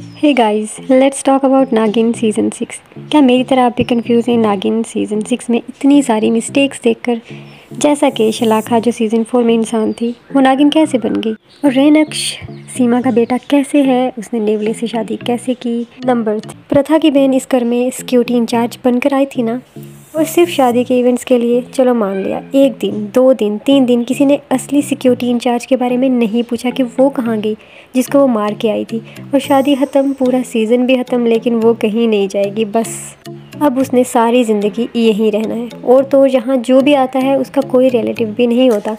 Hey guys, let's talk about Naagin season 6। क्या मेरी तरह आप भी कंफ्यूज हैं नागिन सीज़न 6 में इतनी सारी मिस्टेक्स देखकर? जैसा कि शलाखा जो सीज़न 4 में इंसान थी, वो नागिन कैसे बन गई? और रेनक्श सीमा का बेटा कैसे है? उसने नेवले से शादी कैसे की? नंबर 3, प्रथा की बहन इस घर में सिक्योरिटी इंचार्ज बनकर आई थी ना, और सिर्फ शादी के इवेंट्स के लिए। चलो मान लिया, 1 दिन 2 दिन 3 दिन किसी ने असली सिक्योरिटी इंचार्ज के बारे में नहीं पूछा कि वो कहाँ गई जिसको वो मार के आई थी। और शादी ख़त्म, पूरा सीज़न भी ख़त्म, लेकिन वो कहीं नहीं जाएगी। बस अब उसने सारी ज़िंदगी यहीं रहना है। और तो यहाँ जो भी आता है उसका कोई रिलेटिव भी नहीं होता,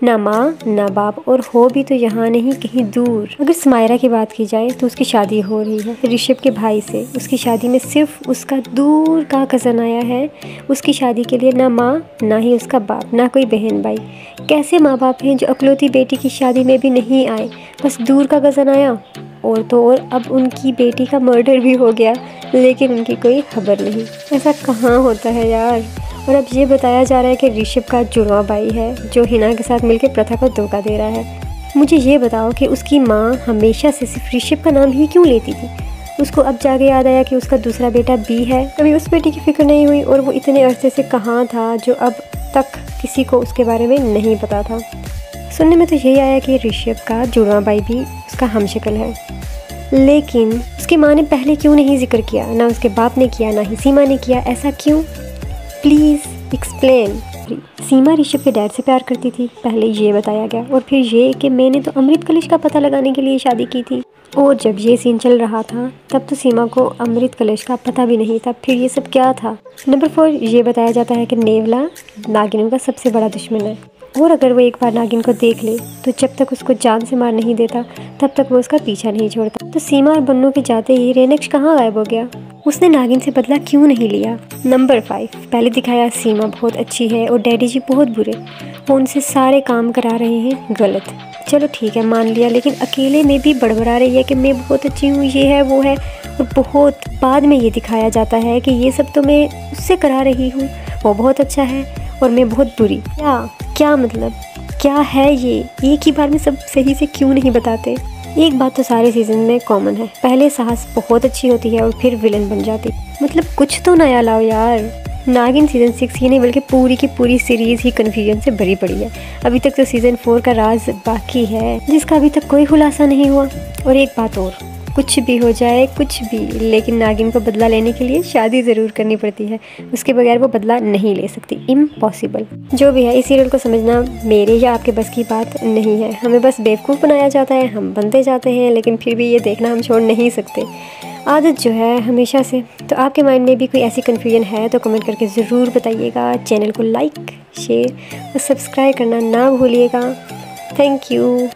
ना माँ ना बाप, और हो भी तो यहाँ नहीं, कहीं दूर। अगर समायरा की बात की जाए तो उसकी शादी हो रही है ऋषभ के भाई से। उसकी शादी में सिर्फ उसका दूर का कज़न आया है। उसकी शादी के लिए ना माँ ना ही उसका बाप, ना कोई बहन भाई। कैसे माँ बाप हैं जो अकलौती बेटी की शादी में भी नहीं आए, बस दूर का कज़न आया। और तो और अब उनकी बेटी का मर्डर भी हो गया, लेकिन उनकी कोई खबर नहीं। ऐसा कहाँ होता है यार। और अब ये बताया जा रहा है कि ऋषभ का जुड़वा भाई है जो हिना के साथ मिलकर प्रथा को धोखा दे रहा है। मुझे ये बताओ कि उसकी माँ हमेशा से सिर्फ ऋषभ का नाम ही क्यों लेती थी? उसको अब जाके याद आया कि उसका दूसरा बेटा बी है। कभी उस बेटी की फिक्र नहीं हुई? और वो इतने अरसे से कहाँ था जो अब तक किसी को उसके बारे में नहीं पता था? सुनने में तो यही आया कि ऋषभ का जुड़वा भाई भी उसका हमशक्ल है, लेकिन उसकी माँ ने पहले क्यों नहीं जिक्र किया? ना उसके बाप ने किया, ना ही सीमा ने किया। ऐसा क्यों? Please explain. सीमा ऋषभ के डैड से प्यार करती थी, पहले ये बताया गया। और फिर ये कि मैंने तो अमृत कलश का पता लगाने के लिए शादी की थी। और जब ये सीन चल रहा था तब तो सीमा को अमृत कलश का पता भी नहीं था। फिर ये सब क्या था? नंबर 4, ये बताया जाता है कि नेवला नागिन का सबसे बड़ा दुश्मन है। और अगर वो एक बार नागिन को देख ले तो जब तक उसको जान से मार नहीं देता तब तक वो उसका पीछा नहीं छोड़ता। तो सीमा और बन्नू के जाते ही रेनक्श कहाँ गायब हो गया? उसने नागिन से बदला क्यों नहीं लिया? नंबर 5, पहले दिखाया सीमा बहुत अच्छी है और डैडी जी बहुत बुरे। वो उनसे सारे काम करा रहे हैं गलत। चलो ठीक है, मान लिया, लेकिन अकेले में भी बड़बड़ा रही है कि मैं बहुत अच्छी हूँ, ये है वो है। और बहुत बाद में ये दिखाया जाता है कि ये सब तो मैं उससे करा रही हूँ, वो बहुत अच्छा है और मैं बहुत बुरी। क्या मतलब क्या है ये? एक ही बार में सब सही से क्यों नहीं बताते? एक बात तो सारे सीजन में कॉमन है, पहले साहस बहुत अच्छी होती है और फिर विलन बन जाती। मतलब कुछ तो नया लाओ यार। नागिन सीज़न 6 ही नहीं बल्कि पूरी की पूरी सीरीज़ ही कन्फ्यूजन से भरी पड़ी है। अभी तक तो सीज़न 4 का राज बाकी है जिसका अभी तक कोई खुलासा नहीं हुआ। और एक बात और, कुछ भी हो जाए कुछ भी, लेकिन नागिन को बदला लेने के लिए शादी ज़रूर करनी पड़ती है। उसके बगैर वो बदला नहीं ले सकती, इम्पॉसिबल। जो भी है, इस सीरियल को समझना मेरे या आपके बस की बात नहीं है। हमें बस बेवकूफ़ बनाया जाता है, हम बनते जाते हैं, लेकिन फिर भी ये देखना हम छोड़ नहीं सकते। आदत जो है हमेशा से। तो आपके माइंड में भी कोई ऐसी कन्फ्यूजन है तो कमेंट करके ज़रूर बताइएगा। चैनल को लाइक शेयर और सब्सक्राइब करना ना भूलिएगा। Thank you.